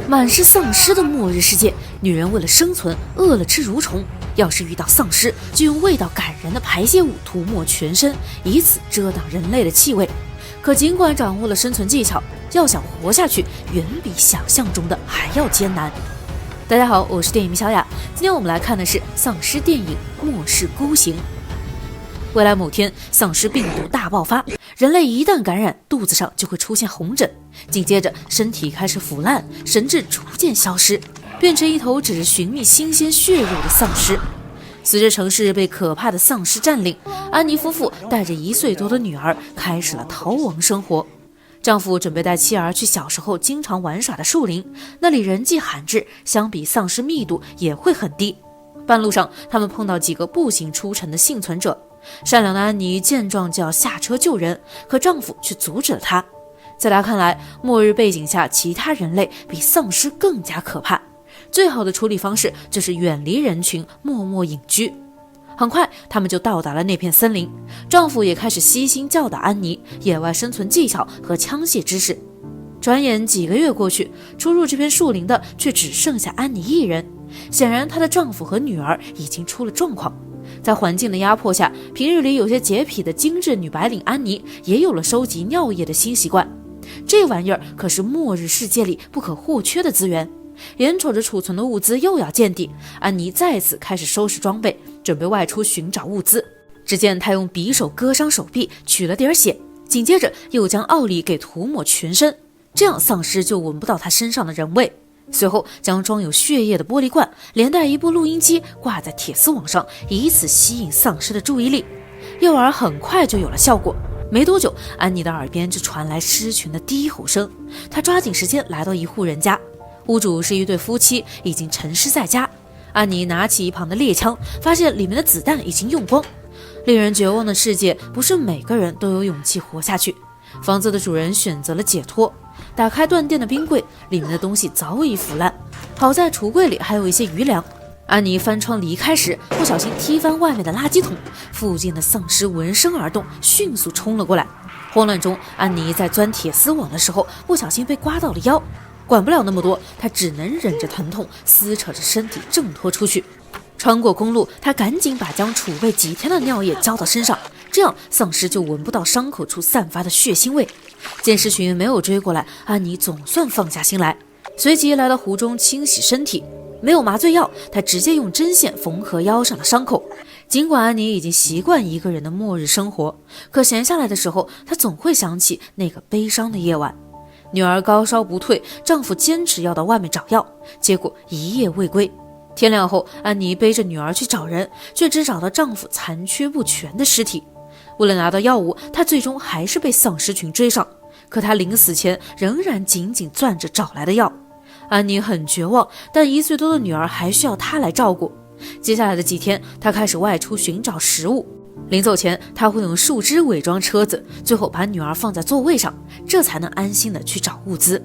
满是丧尸的末日世界，女人为了生存饿了吃蠕虫，要是遇到丧尸就用味道感人的排泄物涂抹全身，以此遮挡人类的气味。可尽管掌握了生存技巧，要想活下去远比想象中的还要艰难。大家好，我是电影小雅，今天我们来看的是丧尸电影《末世孤行》。未来某天，丧尸病毒大爆发，人类一旦感染，肚子上就会出现红疹，紧接着身体开始腐烂，神智逐渐消失，变成一头只是寻觅新鲜血肉的丧尸。随着城市被可怕的丧尸占领，安妮夫妇带着1岁多的女儿开始了逃亡生活。丈夫准备带妻儿去小时候经常玩耍的树林，那里人迹罕至，相比丧尸密度也会很低。半路上，他们碰到几个步行出城的幸存者。善良的安妮见状就要下车救人，可丈夫却阻止了她。在她看来，末日背景下其他人类比丧尸更加可怕，最好的处理方式就是远离人群，默默隐居。很快他们就到达了那片森林，丈夫也开始悉心教导安妮野外生存技巧和枪械知识。转眼几个月过去，出入这片树林的却只剩下安妮一人。显然她的丈夫和女儿已经出了状况。在环境的压迫下，平日里有些洁癖的精致女白领安妮也有了收集尿液的新习惯。这玩意儿可是末日世界里不可或缺的资源。眼瞅着储存的物资又要见底，安妮再次开始收拾装备，准备外出寻找物资。只见她用匕首割伤手臂，取了点血，紧接着又将奥利给涂抹全身，这样丧尸就闻不到她身上的人味。随后将装有血液的玻璃罐连带一部录音机挂在铁丝网上，以此吸引丧尸的注意力。诱饵很快就有了效果，没多久，安妮的耳边就传来狮群的低吼声。她抓紧时间来到一户人家，屋主是一对夫妻，已经沉尸在家。安妮拿起一旁的猎枪，发现里面的子弹已经用光。令人绝望的世界，不是每个人都有勇气活下去。房子的主人选择了解脱，打开断电的冰柜，里面的东西早已腐烂，好在橱柜里还有一些余粮。安妮翻窗离开时，不小心踢翻外面的垃圾桶，附近的丧尸闻声而动，迅速冲了过来。慌乱中，安妮在钻铁丝网的时候，不小心被刮到了腰。管不了那么多，她只能忍着疼痛，撕扯着身体挣脱出去。穿过公路，她赶紧把将储备几天的尿液浇到身上，这样丧尸就闻不到伤口处散发的血腥味。见尸群没有追过来，安妮总算放下心来，随即来到湖中清洗身体。没有麻醉药，她直接用针线缝合腰上的伤口。尽管安妮已经习惯一个人的末日生活，可闲下来的时候，她总会想起那个悲伤的夜晚。女儿高烧不退，丈夫坚持要到外面找药，结果一夜未归。天亮后，安妮背着女儿去找人，却只找到丈夫残缺不全的尸体。为了拿到药物，她最终还是被丧尸群追上，可她临死前仍然紧紧攥着找来的药。安妮很绝望，但1岁多的女儿还需要她来照顾。接下来的几天，她开始外出寻找食物。临走前，她会用树枝伪装车子，最后把女儿放在座位上，这才能安心的去找物资。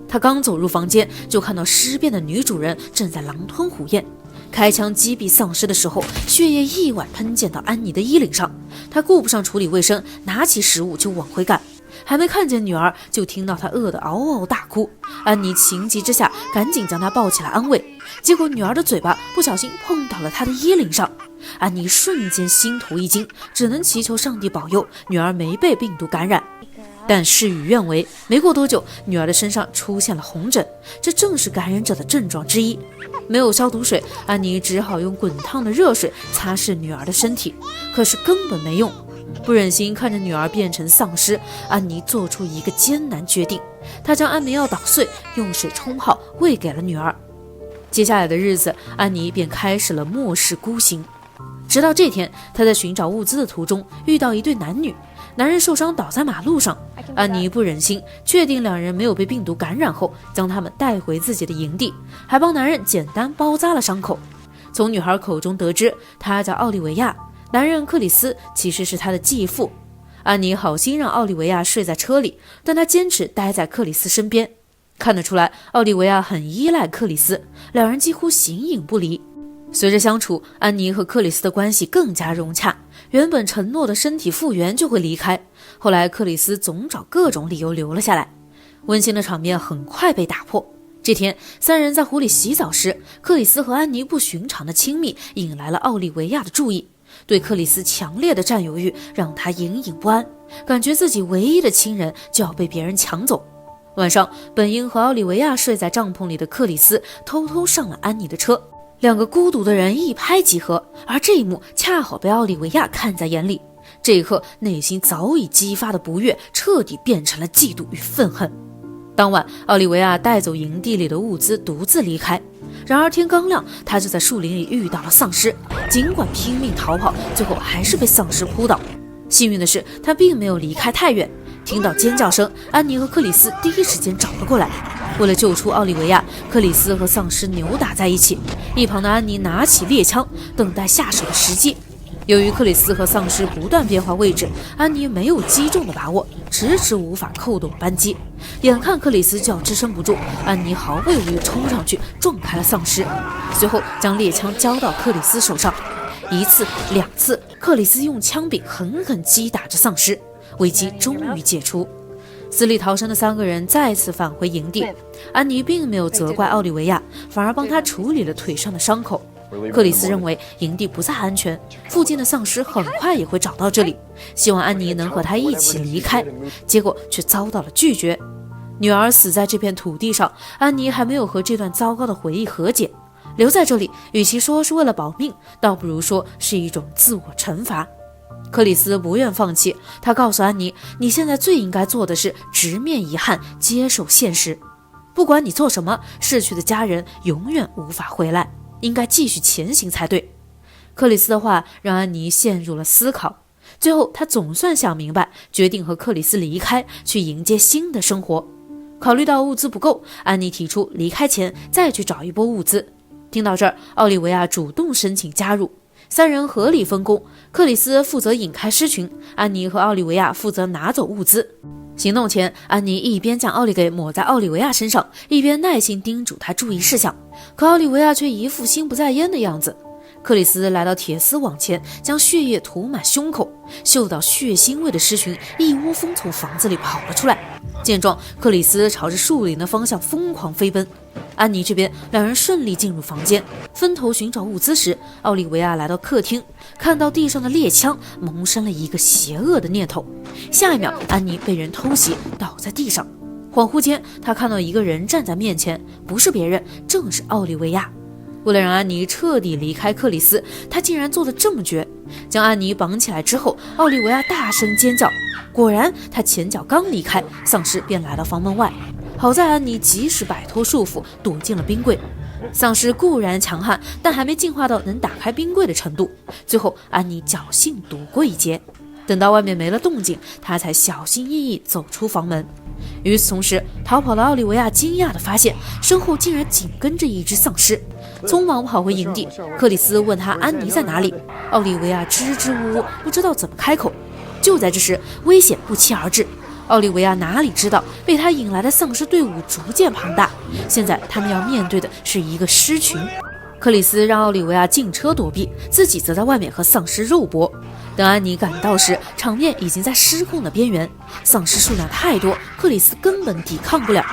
她刚走入房间，就看到尸变的女主人正在狼吞虎咽。开枪击毙丧尸的时候，血液意外喷溅到安妮的衣领上。她顾不上处理卫生，拿起食物就往回赶。还没看见女儿，就听到她饿得嗷嗷大哭。安妮情急之下，赶紧将她抱起来安慰，结果女儿的嘴巴不小心碰到了她的衣领上。安妮瞬间心头一惊，只能祈求上帝保佑女儿没被病毒感染。但事与愿违，没过多久，女儿的身上出现了红疹，这正是感染者的症状之一。没有消毒水，安妮只好用滚烫的热水擦拭女儿的身体，可是根本没用。不忍心看着女儿变成丧尸，安妮做出一个艰难决定，她将安眠药捣碎，用水冲泡，喂给了女儿。接下来的日子，安妮便开始了末世孤行。直到这天，她在寻找物资的途中遇到一对男女，男人受伤倒在马路上。安妮不忍心，确定两人没有被病毒感染后，将他们带回自己的营地，还帮男人简单包扎了伤口。从女孩口中得知，她叫奥利维亚，男人克里斯其实是她的继父。安妮好心让奥利维亚睡在车里，但她坚持待在克里斯身边。看得出来，奥利维亚很依赖克里斯，两人几乎形影不离。随着相处，安妮和克里斯的关系更加融洽。原本承诺的身体复原就会离开，后来克里斯总找各种理由留了下来。温馨的场面很快被打破。这天，三人在湖里洗澡时，克里斯和安妮不寻常的亲密引来了奥利维亚的注意。对克里斯强烈的占有欲让他隐隐不安，感觉自己唯一的亲人就要被别人抢走。晚上，本应和奥利维亚睡在帐篷里的克里斯偷偷上了安妮的车，两个孤独的人一拍即合，而这一幕恰好被奥利维亚看在眼里。这一刻，内心早已激发的不悦彻底变成了嫉妒与愤恨。当晚，奥利维亚带走营地里的物资，独自离开。然而天刚亮，他就在树林里遇到了丧尸，尽管拼命逃跑，最后还是被丧尸扑倒。幸运的是，他并没有离开太远。听到尖叫声，安妮和克里斯第一时间找了过来。为了救出奥利维亚，克里斯和丧尸扭打在一起，一旁的安妮拿起猎枪，等待下手的时机。由于克里斯和丧尸不断变换位置，安妮没有击中的把握，迟迟无法扣动扳机。眼看克里斯就要支撑不住，安妮毫不犹豫冲上去撞开了丧尸，随后将猎枪交到克里斯手上。一次两次，克里斯用枪柄狠狠击打着丧尸，危机终于解除。死里逃生的三个人再次返回营地，安妮并没有责怪奥利维亚，反而帮他处理了腿上的伤口。克里斯认为营地不再安全，附近的丧尸很快也会找到这里，希望安妮能和他一起离开，结果却遭到了拒绝。女儿死在这片土地上，安妮还没有和这段糟糕的回忆和解，留在这里，与其说是为了保命，倒不如说是一种自我惩罚。克里斯不愿放弃，他告诉安妮，你现在最应该做的是直面遗憾，接受现实。不管你做什么，逝去的家人永远无法回来，应该继续前行才对。克里斯的话让安妮陷入了思考，最后她总算想明白，决定和克里斯离开，去迎接新的生活。考虑到物资不够，安妮提出离开前再去找一波物资。听到这儿，奥利维亚主动申请加入，三人合理分工，克里斯负责引开狮群，安妮和奥利维亚负责拿走物资。行动前，安妮一边将奥利给抹在奥利维亚身上，一边耐心叮嘱他注意事项，可奥利维亚却一副心不在焉的样子。克里斯来到铁丝网前，将血液涂满胸口，嗅到血腥味的狮群一窝蜂从房子里跑了出来。见状，克里斯朝着树林的方向疯狂飞奔。安妮这边，两人顺利进入房间，分头寻找物资时，奥利维亚来到客厅，看到地上的猎枪，萌生了一个邪恶的念头。下一秒，安妮被人偷袭，倒在地上。恍惚间，他看到一个人站在面前，不是别人，正是奥利维亚。为了让安妮彻底离开克里斯，他竟然做得这么绝。将安妮绑起来之后，奥利维亚大声尖叫。果然，他前脚刚离开，丧尸便来到房门外。好在安妮及时摆脱束缚，躲进了冰柜。丧尸固然强悍，但还没进化到能打开冰柜的程度。最后，安妮侥幸躲过一劫。等到外面没了动静，他才小心翼翼走出房门。与此同时，逃跑的奥利维亚惊讶地发现，身后竟然紧跟着一只丧尸，匆忙跑回营地。克里斯问他安妮在哪里，奥利维亚支支吾吾，不知道怎么开口。就在这时，危险不期而至。奥利维亚哪里知道，被他引来的丧尸队伍逐渐庞大，现在他们要面对的是一个狮群。克里斯让奥利维亚进车躲避，自己则在外面和丧尸肉搏。等安妮赶到时，场面已经在失控的边缘，丧尸数量太多，克里斯根本抵抗不了。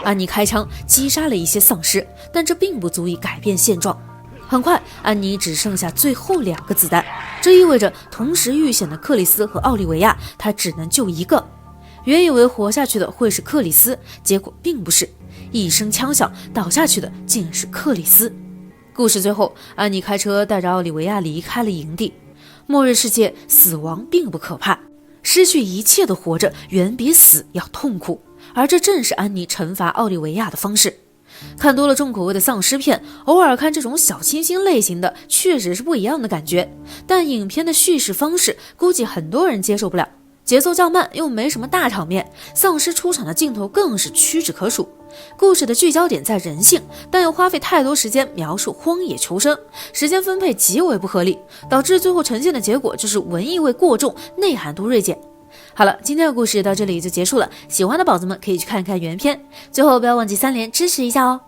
安妮开枪击杀了一些丧尸，但这并不足以改变现状。很快，安妮只剩下最后2个子弹，这意味着同时遇险的克里斯和奥利维亚，他只能救一个。原以为活下去的会是克里斯，结果并不是，一声枪响，倒下去的竟然是克里斯。故事最后，安妮开车带着奥利维亚离开了营地。末日世界，死亡并不可怕，失去一切的活着远比死要痛苦，而这正是安妮惩罚奥利维亚的方式。看多了重口味的丧尸片，偶尔看这种小清新类型的确实是不一样的感觉，但影片的叙事方式估计很多人接受不了，节奏较慢又没什么大场面，丧尸出场的镜头更是屈指可数。故事的聚焦点在人性，但又花费太多时间描述荒野求生，时间分配极为不合理，导致最后呈现的结果就是文艺味过重，内涵度锐减。好了，今天的故事到这里就结束了，喜欢的宝子们可以去看看原片，最后不要忘记3连支持一下哦。